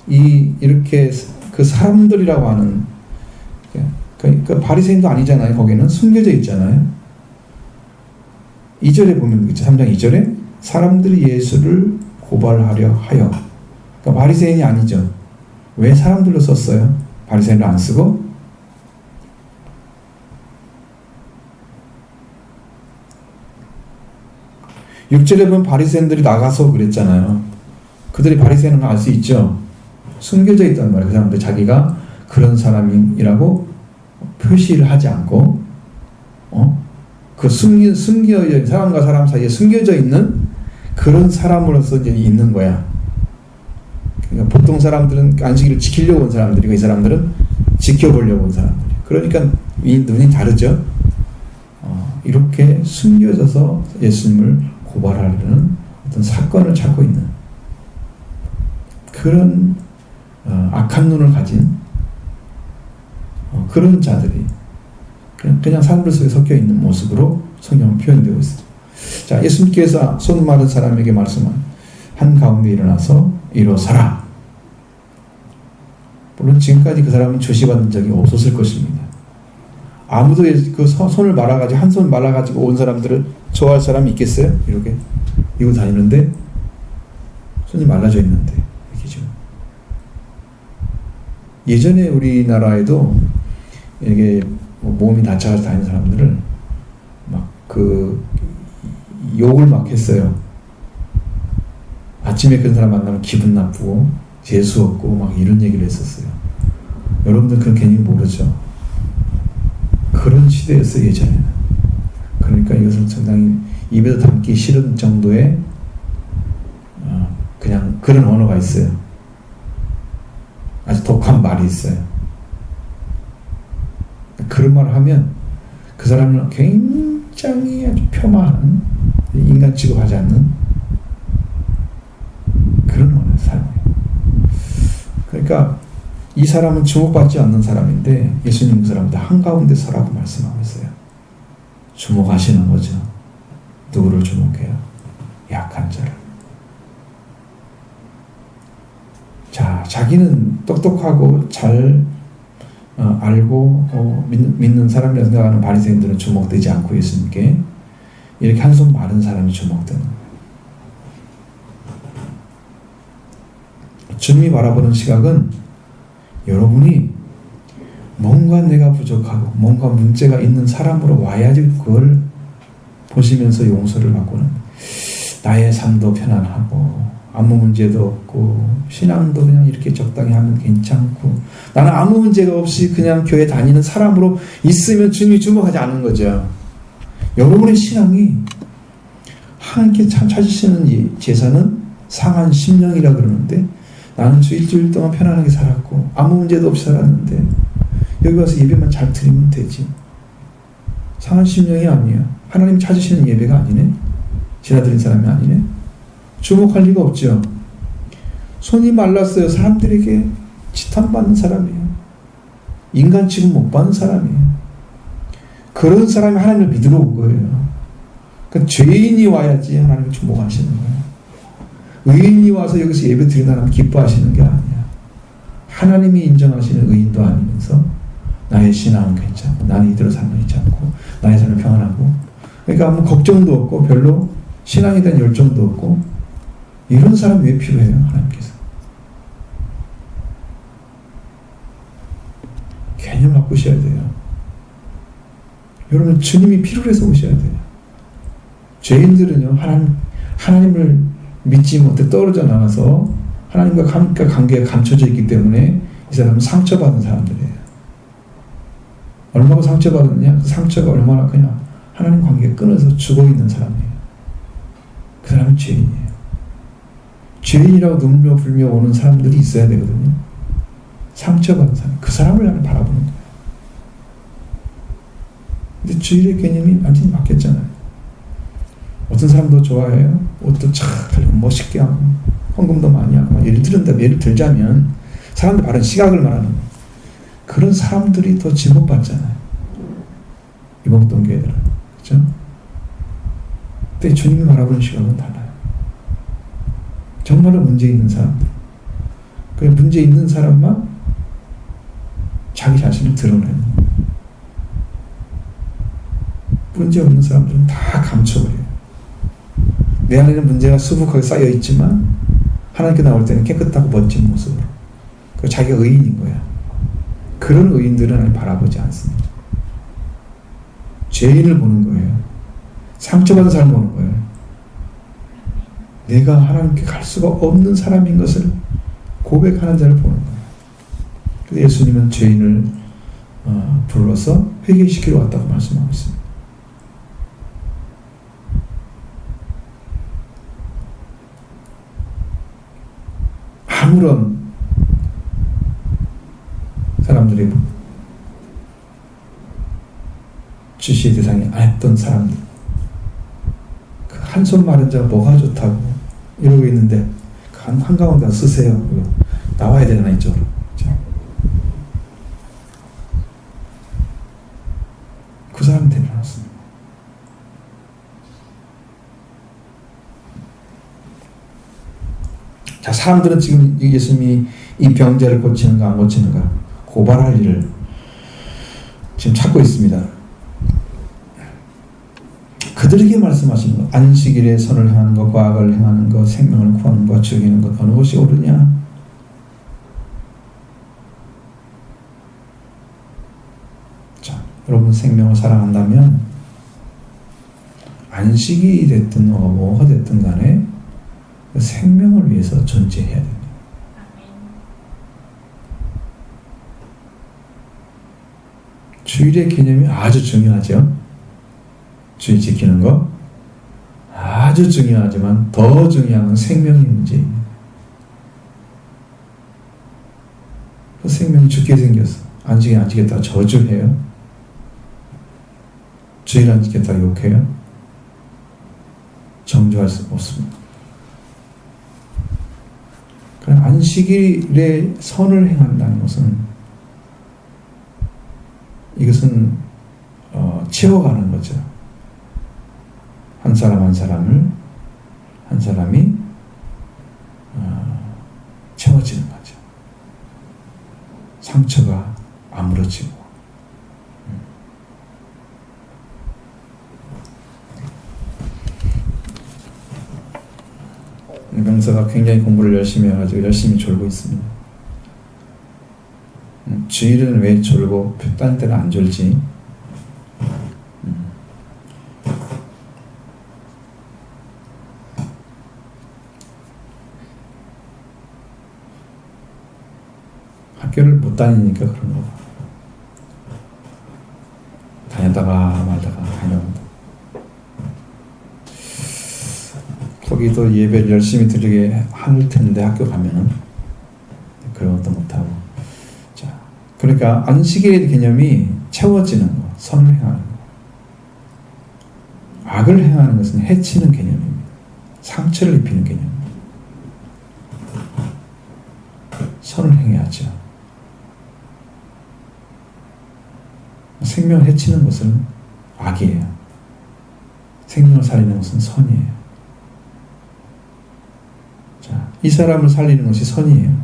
이렇게 그 사람들이라고 하는, 그 바리새인도 아니잖아요. 거기는 숨겨져 있잖아요. 2절에 보면 그렇죠. 3장 2절에 사람들이 예수를 고발하려 하여. 그러니까 바리새인이 아니죠. 왜 사람들로 썼어요? 바리새인을 안 쓰고? 육절에 보면 바리새인들이 나가서 그랬잖아요. 그들이 바리새인을 알 수 있죠. 숨겨져 있단 말이에요. 그 사람들 자기가 그런 사람이라고 표시를 하지 않고, 그 숨겨져 사람과 사람 사이에 숨겨져 있는 그런 사람으로서 이제 있는 거야. 그러니까 보통 사람들은 안식일을 지키려고 온 사람들이고, 이 사람들은 지켜보려고 온 사람들이에요. 그러니까 이 눈이 다르죠. 이렇게 숨겨져서 예수님을 고발하려는 어떤 사건을 찾고 있는 그런 악한 눈을 가진 그런 자들이 그냥 사람들 속에 섞여 있는 모습으로 성경은 표현되고 있습니다. 자, 예수님께서 손 마른 사람에게 말씀한 한가운데 일어나서 일어서라. 물론 지금까지 그 사람은 조시받은 적이 없었을 것입니다. 아무도 그 손을 말아가지고 한 손 말아가지고 온 사람들을 좋아할 사람이 있겠어요? 이렇게 이고 다니는데 손이 말라져 있는데 이렇게 예전에 우리나라에도 이게 몸이 다쳐서 다니는 사람들을 막 욕을 막 했어요. 아침에 그런 사람 만나면 기분 나쁘고 재수 없고 막 이런 얘기를 했었어요. 여러분들 그런 개념 모르죠? 그런 시대였어요, 예전에는. 그러니까 이것은 상당히 입에서 담기 싫은 정도의 그냥 그런 언어가 있어요. 아주 독한 말이 있어요. 그런 말을 하면 그 사람은 굉장히 아주 폄하한 인간 취급하지 않는 그런 언어의 삶이에요. 그러니까 이 사람은 주목받지 않는 사람인데 예수님 그 사람들 한가운데 서라고 말씀하고 있어요. 주목하시는 거죠. 누구를 주목해요? 약한 자를. 자, 자기는 똑똑하고 잘 알고 믿는 사람이라고 생각하는 바리새인들은 주목되지 않고 예수님께 이렇게 한 손 마른 사람이 주목되는 거예요. 주님이 바라보는 시각은 여러분이 뭔가 내가 부족하고 뭔가 문제가 있는 사람으로 와야지 그걸 보시면서 용서를 받고는 나의 삶도 편안하고 아무 문제도 없고 신앙도 그냥 이렇게 적당히 하면 괜찮고 나는 아무 문제가 없이 그냥 교회 다니는 사람으로 있으면 주님이 주목하지 않는 거죠. 여러분의 신앙이 하나님께 찾으시는 이 제사는 상한 심령이라 그러는데 나는 주 일주일 동안 편안하게 살았고 아무 문제도 없이 살았는데 여기 와서 예배만 잘 드리면 되지. 상한 심령이 아니야. 하나님이 찾으시는 예배가 아니네. 지나드린 사람이 아니네. 주목할 리가 없죠. 손이 말랐어요. 사람들에게 지탄받는 사람이에요. 인간 취급 못 받는 사람이에요. 그런 사람이 하나님을 믿으러 온 거예요. 그러니까 죄인이 와야지 하나님을 주목하시는 거예요. 의인이 와서 여기서 예배 드리는 사람 기뻐하시는 게 아니야. 하나님이 인정하시는 의인도 아니면서 나의 신앙은 괜찮고 나는 이대로 살면 괜찮고 나의 삶은 평안하고 그러니까 아무 걱정도 없고 별로 신앙에 대한 열정도 없고 이런 사람 왜 필요해요? 하나님께서. 개념 바꾸셔야 돼요. 여러분 주님이 필요로 해서 오셔야 돼요. 죄인들은요 하나님을 믿지 못해 떨어져 나가서 하나님과 관계가 감춰져 있기 때문에 이 사람은 상처받은 사람들이에요. 얼마나 상처받았느냐? 그 상처가 얼마나 그냥 하나님 관계가 끊어서 죽어있는 사람이에요. 그 사람은 죄인이에요. 죄인이라고 눈물며 불며 오는 사람들이 있어야 되거든요. 상처받은 사람, 그 사람을 나는 바라보는 거예요. 근데 주일의 개념이 완전히 바뀌었잖아요. 어떤 사람도 좋아해요. 옷도 착하고 멋있게 하고 헌금도 많이 하고 예를 들자면 사람들 바른 시각을 말하는 거예요. 그런 사람들이 더 지목받잖아요. 이목동 교회들은. 그렇죠? 근데 주님이 바라보는 시각은 달라요. 정말로 문제 있는 사람들. 그 문제 있는 사람만 자기 자신을 드러내는 거예요. 문제 없는 사람들은 다 감춰버려요. 내 안에는 문제가 수북하게 쌓여 있지만 하나님께 나올 때는 깨끗하고 멋진 모습으로. 그 자기가 의인인 거야. 그런 의인들은 하나님 바라보지 않습니다. 죄인을 보는 거예요. 상처받은 사람을 보는 거예요. 내가 하나님께 갈 수가 없는 사람인 것을 고백하는 자를 보는 거예요. 그래서 예수님은 죄인을 불러서 회개시키러 왔다고 말씀하고 있습니다. 아무런 사람들이 주시의 대상이 안 했던 사람들, 그 한손 마른 자가 뭐가 좋다고 이러고 있는데 그 한가운데 쓰세요. 이거 나와야 되나 이쪽으로. 그 사람이 데려놨습니다. 자, 사람들은 지금 예수님이 이 병자를 고치는가 안 고치는가 고발할 일을 지금 찾고 있습니다. 그들에게 말씀하시는 것, 안식일에 선을 행하는 것, 과학을 행하는 것, 생명을 구하는 것, 죽이는 것, 어느 것이 옳으냐? 자, 여러분 생명을 사랑한다면 안식이 됐든 뭐가 됐든 간에 그 생명을 위해서 존재해야 됩니다. 주일의 개념이 아주 중요하죠. 주일 지키는 거 아주 중요하지만 더 중요한 건 생명의 문제입니다. 그 생명이 죽게 생겼어. 안 지겠다고 저주해요. 주일 안 지켰다고 욕해요. 정죄할 수 없습니다. 그럼 안식일에 선을 행한다는 것은 이것은 채워가는 거죠. 한 사람 한 사람이 채워지는 거죠. 상처가 아물어지고. 명서가 굉장히 공부를 열심히 해가지고 열심히 졸고 있습니다. 주일은 왜 졸고 다른 때는 안 졸지? 학교를 못 다니니까 그런 거. 다녔다가 말다가 다녀온다. 거기도 예배를 열심히 드리게 할 텐데 학교 가면은 그런 것도 못하고. 자, 그러니까 안식일의 개념이 채워지는 거, 선을 행하는 거. 악을 행하는 것은 해치는 개념입니다. 상처를 입히는 개념입니다. 선을 행해야죠. 생명을 해치는 것은 악이에요. 생명을 살리는 것은 선이에요. 자, 이 사람을 살리는 것이 선이에요.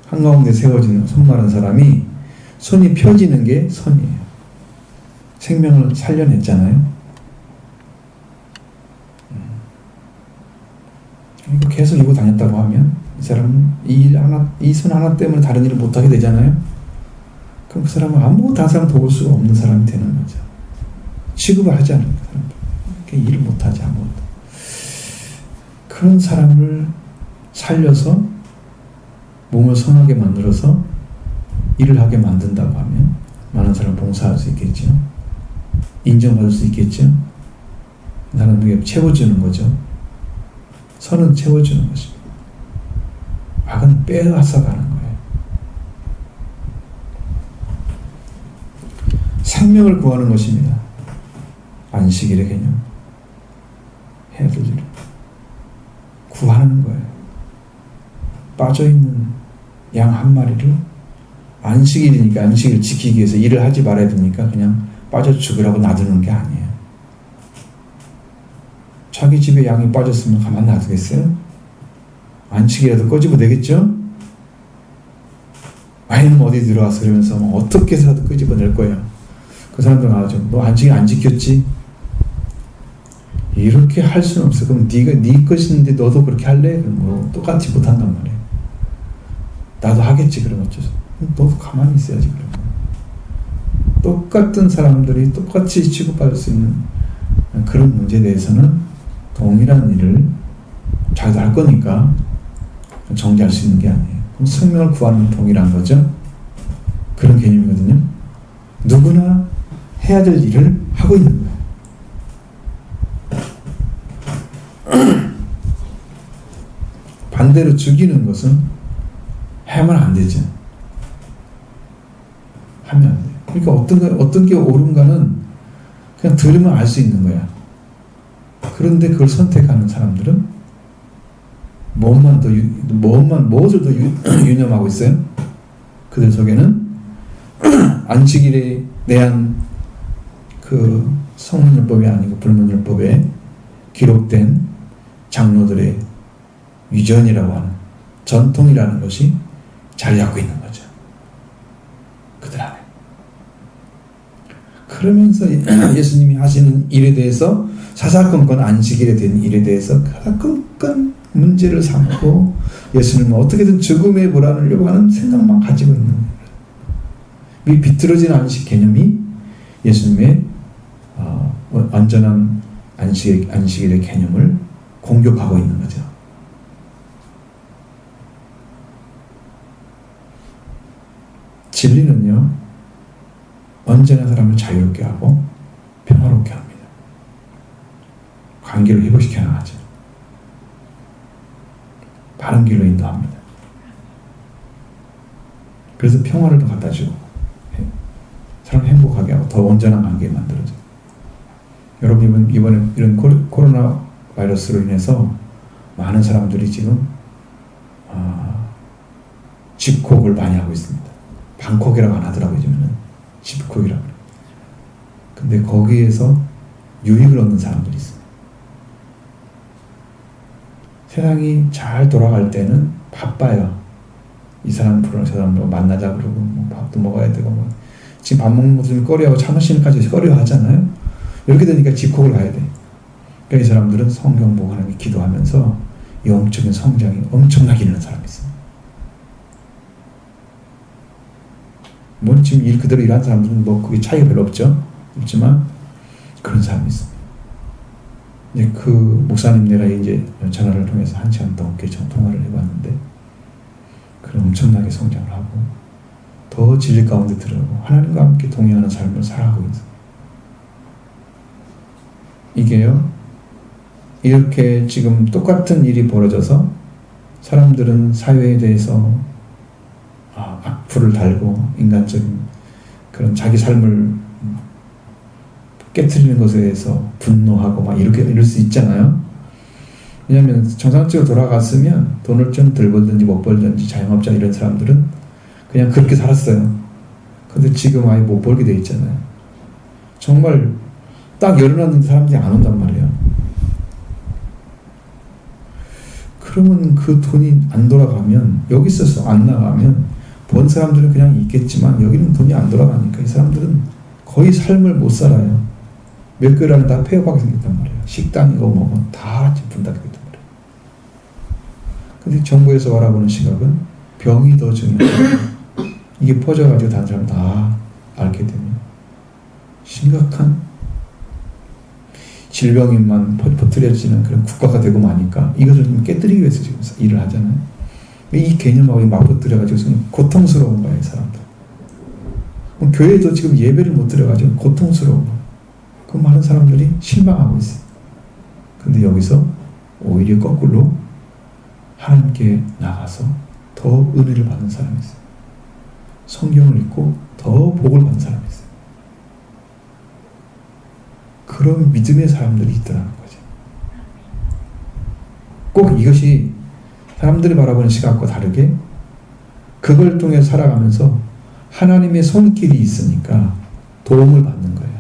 한가운데 세워지는 손 마른 사람이 손이 펴지는 게 선이에요. 생명을 살려냈잖아요. 이거 계속 이고 다녔다고 하면 이 사람은 이 손 하나 때문에 다른 일을 못하게 되잖아요. 그럼 그 사람은 아무것도 다른 사람 도울 수가 없는 사람이 되는 거죠. 취급을 하지 않는 그 사람. 일을 못하지 아무것도. 그런 사람을 살려서 몸을 선하게 만들어서 일을 하게 만든다고 하면 많은 사람을 봉사할 수 있겠죠. 인정받을 수 있겠죠. 그 사람에게 채워주는 거죠. 선은 채워주는 것입니다. 악은 빼앗아가는 거예요. 생명을 구하는 것입니다. 안식일의 개념. 해야 될 일. 구하는 거예요. 빠져있는 양 한 마리를 안식일이니까 안식일을 지키기 위해서 일을 하지 말아야 되니까 그냥 빠져 죽으라고 놔두는 게 아니에요. 자기 집에 양이 빠졌으면 가만 놔두겠어요? 안식이라도 꺼집어 내겠죠? 아이는 어디 들어와서 그러면서 어떻게 해서라도 끄집어낼 거예요. 그 사람들 나오죠. 너 안식일 안 지켰지? 이렇게 할 수는 없어. 그럼 네가 네 것인데 너도 그렇게 할래? 그럼 뭐 똑같이 못한단 말이에요. 나도 하겠지. 그럼 어쩌죠? 너도 가만히 있어야지. 그러면 똑같은 사람들이 똑같이 취급받을 수 있는 그런 문제에 대해서는 동일한 일을 자기도 할 거니까 정죄할 수 있는 게 아니에요. 그럼 생명을 구하는 동일한 거죠. 그런 개념이거든요. 누구나 해야 될 일을 하고 있는 거예요. 반대로 죽이는 것은 하면 안 되죠. 하면 안 돼요. 그러니까 어떤 게 옳은가는 그냥 들으면 알 수 있는 거야. 그런데 그걸 선택하는 사람들은 무엇을 더 유념하고 있어요? 그들 속에는 안식일에 대한 그 성문율법이 아니고 불문율법에 기록된 장로들의 위전이라고 하는 전통이라는 것이 자리 잡고 있는 거죠. 그들 안에. 그러면서 예수님이 하시는 일에 대해서 사사건건 안식일에 대한 일에 대해서 끈끈 문제를 삼고 예수님은 어떻게든 죽음의 불안을 하는 생각만 가지고 있는 거예요. 이 비틀어진 안식 개념이 예수님의 완전한 안식일의 개념을 공격하고 있는 거죠. 진리는요, 언제나 사람을 자유롭게 하고 평화롭게 합니다. 관계를 회복시켜 나가죠. 바른 길로 인도합니다. 그래서 평화를 더 갖다 주고 사람 행복하게 하고 더 온전한 관계 만들어줘요. 여러분 이번에 이런 코로나 바이러스로 인해서 많은 사람들이 지금 집콕을 많이 하고 있습니다. 방콕이라고 안 하더라고요. 요즘에는 집콕이라고. 근데 거기에서 유익을 얻는 사람들이 있어요. 세상이 잘 돌아갈 때는 바빠요. 이 사람 부르는 저 사람 만나자 그러고 뭐 밥도 먹어야 되고 뭐 지금 밥 먹는 것을 꺼려하고 참으시는까지 꺼려 하잖아요. 이렇게 되니까 집콕을 가야 돼. 그러니까 이 사람들은 성경 보고 하나님께 기도하면서 영적인 성장이 엄청나게 일어나는 사람이 있어요. 뭐 지금 일 그대로 일하는 사람들은 뭐 그게 차이가 별로 없지만 그런 사람이 있습니다. 이제 그 목사님네랑 이제 전화를 통해서 1시간 넘게 통화를 해봤는데 그런 엄청나게 성장을 하고 더 진리 가운데 들어가고 하나님과 함께 동행하는 삶을 살아가고 있어요. 이게요, 이렇게 지금 똑같은 일이 벌어져서 사람들은 사회에 대해서 악플을 달고 인간적인 그런 자기 삶을 깨트리는 것에 대해서 분노하고 막 이럴 수 있잖아요. 왜냐하면 정상적으로 돌아갔으면 돈을 좀 덜 벌든지 못 벌든지 자영업자 이런 사람들은 그냥 그렇게 살았어요. 근데 지금 아예 못 벌게 돼 있잖아요. 정말 딱 열어놨는데 사람들이 안 온단 말이에요. 그러면 그 돈이 안 돌아가면 여기 있어서 안 나가면 본 사람들은 그냥 있겠지만 여기는 돈이 안 돌아가니까 이 사람들은 거의 삶을 못 살아요. 몇 개월 안에 다 폐업하게 생겼단 말이에요. 식당이고 뭐고 다 문 닫게 됐단 말이에요. 근데 정부에서 바라보는 시각은 병이 더 중요해요. 이게 퍼져가지고 다른 사람 다 앓게 되면 심각한 질병만 퍼뜨려지는 그런 국가가 되고 마니까 이것을 좀 깨뜨리기 위해서 지금 일을 하잖아요. 이 개념하고 맞붙들여가지고 지금 고통스러운 거예요, 사람들. 교회도 지금 예배를 못 드려가지고 고통스러운 거예요. 그 많은 사람들이 실망하고 있어요. 근데 여기서 오히려 거꾸로 하나님께 나가서 더 은혜를 받는 사람이 있어요. 성경을 읽고 더 복을 받는 사람이 있어요. 그런 믿음의 사람들이 있더라는 거죠. 꼭 이것이 사람들이 바라보는 시각과 다르게 그걸 통해 살아가면서 하나님의 손길이 있으니까 도움을 받는 거예요.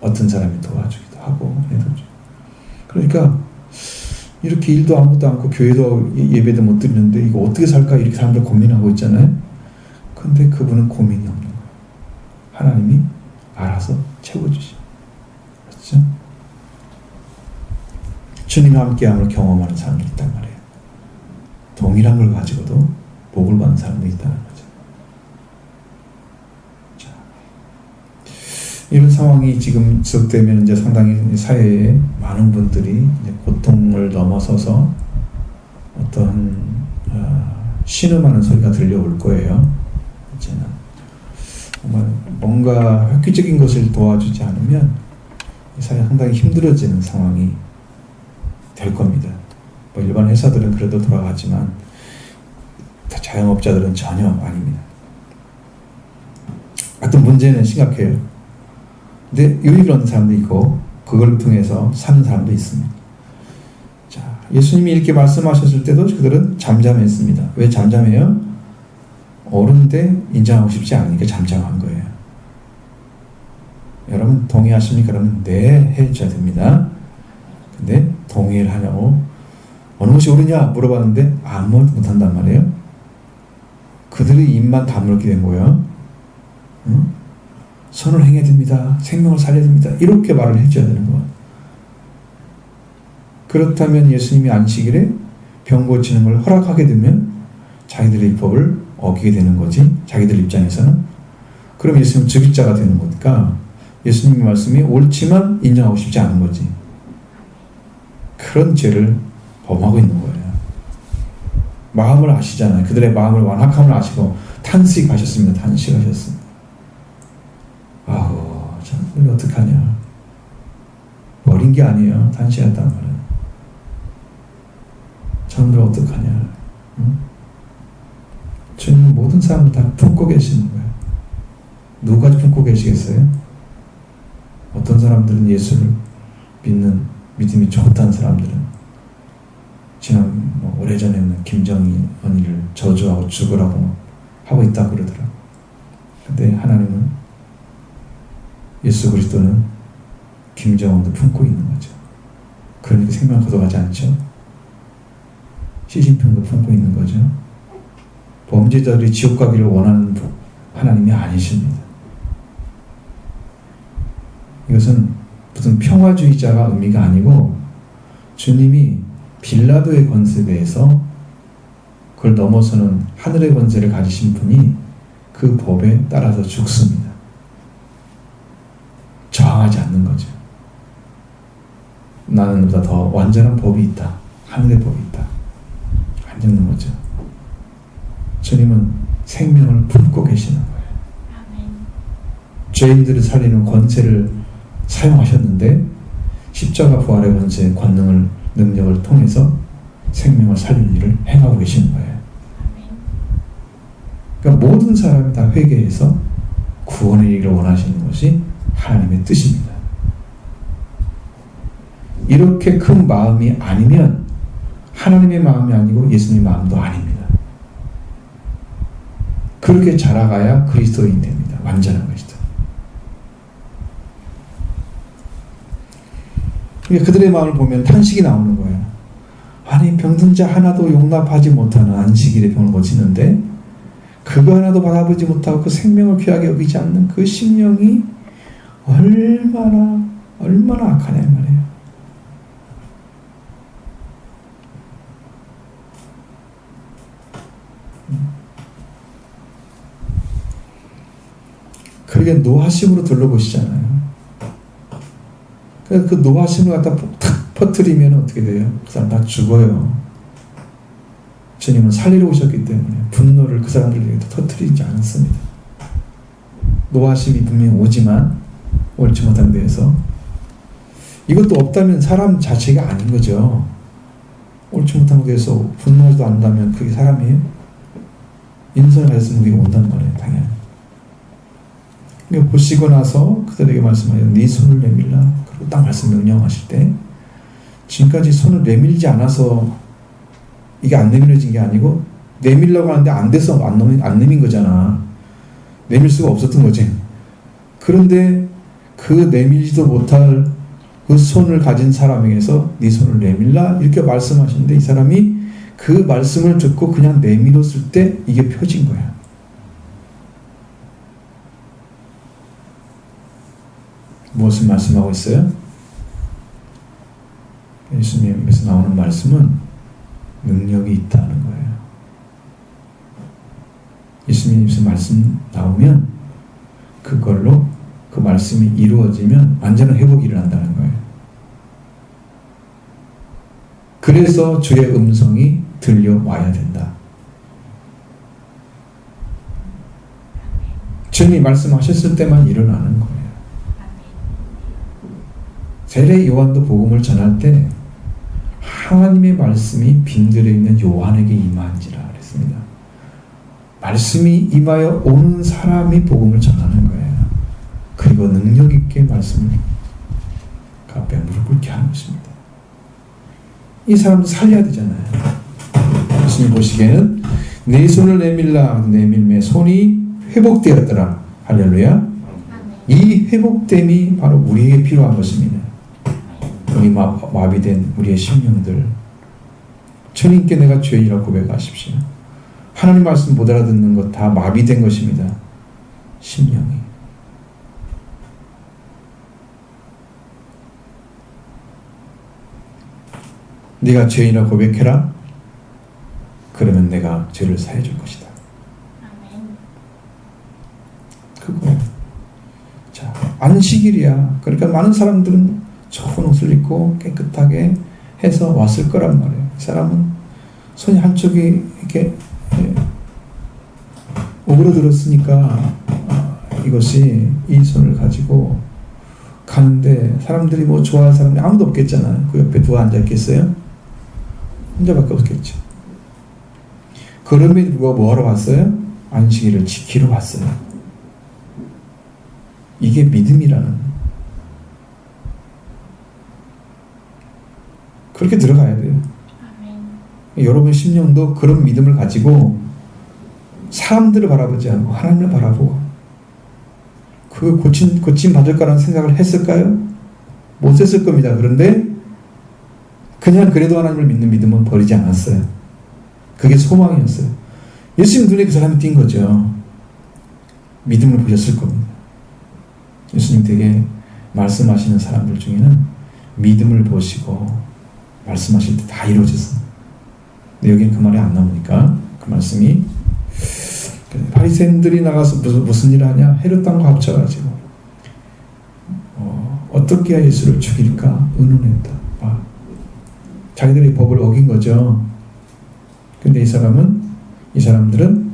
어떤 사람이 도와주기도 하고 해주고. 그러니까 이렇게 일도 아무것도 않고 교회도 예배도 못 드리는데 이거 어떻게 살까 이렇게 사람들 고민하고 있잖아요. 근데 그분은 고민이 없는 거예요. 하나님이 알아서 채워주시. 그렇죠? 주님과 함께함을 경험하는 사람들이 있단 말이에요. 동일한 걸 가지고도 복을 받는 사람들이 있다는 거죠. 자, 이런 상황이 지금 지속되면 이제 상당히 사회에 많은 분들이 이제 고통을 넘어서서 어떤 신음하는 소리가 들려올 거예요. 이제는 정말 뭔가 획기적인 것을 도와주지 않으면 이 사회가 상당히 힘들어지는 상황이 될 겁니다. 뭐 일반 회사들은 그래도 돌아가지만 자영업자들은 전혀 아닙니다. 어떤 문제는 심각해요. 근데 유익을 얻는 사람도 있고 그걸 통해서 사는 사람도 있습니다. 자, 예수님이 이렇게 말씀하셨을 때도 그들은 잠잠했습니다. 왜 잠잠해요? 옳은데 인정하고 싶지 않으니까 잠잠한 거예요. 여러분 동의하십니까? 그러면 네 해줘야 됩니다. 근데 동의를 하냐고 어느 것이 옳으냐 물어봤는데 아무것도 못한단 말이에요. 그들의 입만 다물게 된 거예요. 응? 선을 행해야 됩니다. 생명을 살려야 됩니다. 이렇게 말을 해줘야 되는 거예요. 그렇다면 예수님이 안식일에 병 고치는 걸 허락하게 되면 자기들의 율법을 어기게 되는 거지. 자기들 입장에서는. 그럼 예수님은 즉위자가 되는 거니까 예수님의 말씀이 옳지만 인정하고 싶지 않은 거지. 그런 죄를 범하고 있는 거예요. 마음을 아시잖아요. 그들의 마음을 완악함을 아시고 탄식하셨습니다. 탄식하셨습니다. 아우, 참, 우리 어떡하냐. 어린 게 아니에요. 탄식했단 말은. 저놈들 어떡하냐. 응? 주님은 모든 사람을 다 품고 계시는 거예요. 누가 품고 계시겠어요? 어떤 사람들은 예수를 믿는 믿음이 좋다는 사람들은 지난 오래전에는 김정은이를 저주하고 죽으라고 하고 있다고 그러더라고요. 근데 하나님은 예수 그리스도는 김정은도 품고 있는 거죠. 그러니까 생명을 거둬가지 않죠. 시진핑도 품고 있는 거죠. 범죄자들이 지옥 가기를 원하는 하나님이 아니십니다. 이것은 무슨 평화주의자가 의미가 아니고 주님이 빌라도의 권세에 대해서 그걸 넘어서는 하늘의 권세를 가지신 분이 그 법에 따라서 죽습니다. 저항하지 않는 거죠. 나는 보다 더 완전한 법이 있다. 하늘의 법이 있다. 안 죽는 거죠. 주님은 생명을 품고 계시는 거예요. 죄인들을 살리는 권세를 사용하셨는데 십자가 부활의 권세, 권능을, 능력을 통해서 생명을 살리는 일을 행하고 계시는 거예요. 그러니까 모든 사람이 다 회개해서 구원의 일을 원하시는 것이 하나님의 뜻입니다. 이렇게 큰 마음이 아니면 하나님의 마음이 아니고 예수님의 마음도 아닙니다. 그렇게 자라가야 그리스도인 됩니다. 완전한 것이다. 그러니까 그들의 마음을 보면 탄식이 나오는 거예요. 아니 병든 자 하나도 용납하지 못하는 안식일에 병을 고치는데 그거 하나도 바라보지 못하고 그 생명을 귀하게 여기지 않는 그 심령이 얼마나 악하냐 말이에요. 그러게 노하심으로 둘러보시잖아요. 그 노하심을 갖다 탁 퍼뜨리면 어떻게 돼요? 그 사람 다 죽어요. 주님은 살리러 오셨기 때문에 분노를 그 사람들에게 터뜨리지 않습니다. 노하심이 분명히 오지만 옳지 못한 데에서 이것도 없다면 사람 자체가 아닌 거죠. 옳지 못한 데에서 분노하지도 않는다면 그게 사람이에요? 인성을 했으면 그게 온단 말이에요. 당연히. 보시고 나서 그들에게 말씀하여 네 손을 내밀라. 그리고 딱 말씀 명령하실 때 지금까지 손을 내밀지 않아서 이게 안 내밀어진 게 아니고 내밀려고 하는데 안 돼서 안 내민 거잖아. 내밀 수가 없었던 거지. 그런데 그 내밀지도 못할 그 손을 가진 사람에게서 네 손을 내밀라 이렇게 말씀하시는데 이 사람이 그 말씀을 듣고 그냥 내밀었을 때 이게 펴진 거야. 무엇을 말씀하고 있어요? 예수님에서 나오는 말씀은 능력이 있다는 거예요. 예수님에서 말씀 나오면 그걸로 그 말씀이 이루어지면 완전한 회복이 일어난다는 거예요. 그래서 주의 음성이 들려와야 된다. 주님이 말씀하셨을 때만 일어나는 거예요. 세례 요한도 복음을 전할 때 하나님의 말씀이 빈들에 있는 요한에게 임한지라 그랬습니다. 말씀이 임하여 오는 사람이 복음을 전하는 거예요. 그리고 능력 있게 말씀을 그 앞에 무릎 꿇게 하는 것입니다. 이 사람도 살려야 되잖아요. 예수님 보시기에는 내 손을 내밀매 손이 회복되었더라. 할렐루야. 이 회복됨이 바로 우리에게 필요한 것입니다. 우리 마비된 우리의 심령들, 주님께 내가 죄인이라고 고백하십시오. 하나님 말씀 못 알아듣는 것 다 마비된 것입니다. 심령이. 네가 죄인이라고 고백해라. 그러면 내가 죄를 사해 줄 것이다. 그거예요. 자, 안식일이야. 그러니까 많은 사람들은 좋은 옷을 입고 깨끗하게 해서 왔을 거란 말이에요. 이 사람은 손이 한쪽이 이렇게 오그러들었으니까 이것이 이 손을 가지고 가는데 사람들이 뭐 좋아할 사람이 아무도 없겠잖아요. 그 옆에 누가 앉아있겠어요? 혼자밖에 없겠죠. 그럼에도 불구하고 뭐하러 왔어요? 안식일을 지키러 왔어요. 이게 믿음이라는, 그렇게 들어가야 돼요. 여러분 심령도 그런 믿음을 가지고 사람들을 바라보지 않고 하나님을 바라보고 그 고침 받을 거라는 생각을 했을까요? 못 했을 겁니다. 그런데 그냥 그래도 하나님을 믿는 믿음은 버리지 않았어요. 그게 소망이었어요. 예수님 눈에 그 사람이 띈 거죠. 믿음을 보셨을 겁니다. 예수님 되게 말씀하시는 사람들 중에는 믿음을 보시고 말씀하실 때 다 이루어졌어요. 근데 여기는 그 말이 안 나오니까 그 말씀이 바리새인들이 나가서 무슨 일을 하냐? 헤롯 땅과 합쳐가지고 어떻게 해야 예수를 죽일까 의논했다. 자기들이 법을 어긴 거죠. 근데 이 사람들은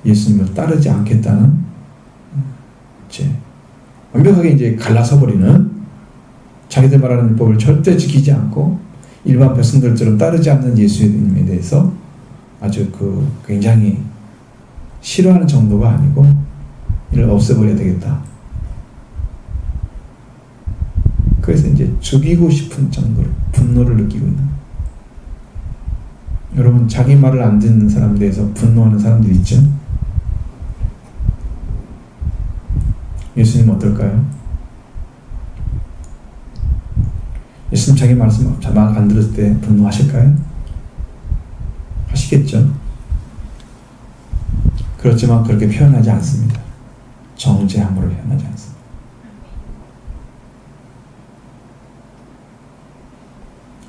예수님을 따르지 않겠다는 완벽하게 이제 갈라서 버리는, 자기들 말하는 법을 절대 지키지 않고 일반 백성들처럼 따르지 않는 예수님에 대해서 아주 굉장히 싫어하는 정도가 아니고 이를 없애버려야 되겠다. 그래서 이제 죽이고 싶은 정도로 분노를 느끼고 있는. 여러분, 자기 말을 안 듣는 사람에 대해서 분노하는 사람들 있죠? 예수님은 어떨까요? 예수님 자기 말씀 말 안 들었을 때 분노하실까요? 하시겠죠? 그렇지만 그렇게 표현하지 않습니다. 정죄함으로 표현하지 않습니다.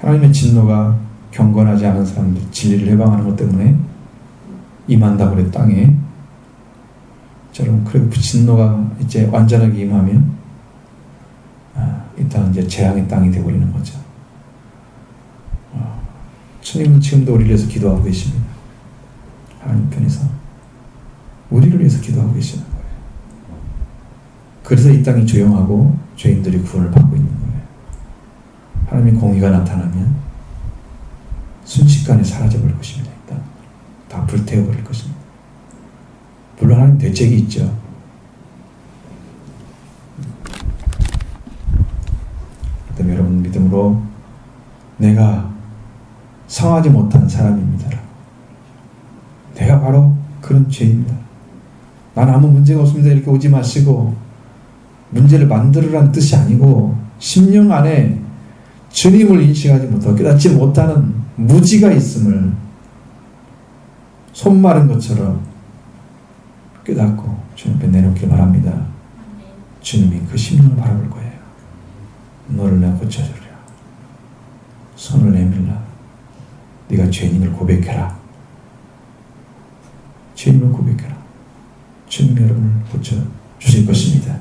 하나님의 진노가 경건하지 않은 사람들, 진리를 해방하는 것 때문에 임한다고 그래 땅에. 여러분, 그리고 그 진노가 이제 완전하게 임하면 이 땅은 이제 재앙의 땅이 되어버리는 거죠. 주님은 지금도 우리를 위해서 기도하고 계십니다. 하나님 편에서 우리를 위해서 기도하고 계시는 거예요. 그래서 이 땅이 조용하고 죄인들이 구원을 받고 있는 거예요. 하나님의 공의가 나타나면 순식간에 사라져버릴 것입니다. 일단 다 불태워버릴 것입니다. 물론 하나님 대책이 있죠. 그다음에 여러분 믿음으로 내가 성하지 못한 사람입니다. 내가 바로 그런 죄입니다. 난 아무 문제가 없습니다. 이렇게 오지 마시고, 문제를 만들으라는 뜻이 아니고 심령 안에 주님을 인식하지 못하고 깨닫지 못하는 무지가 있음을 손 마른 것처럼 깨닫고 주님 앞에 내놓길 바랍니다. 주님이 그 심령을 바라볼 거예요. 너를 내가 고쳐주리라. 손을 내밀라. 네가 죄인임을 고백해라. 죄인임을 고백해라. 주님이 여러분을 고쳐주실 것입니다.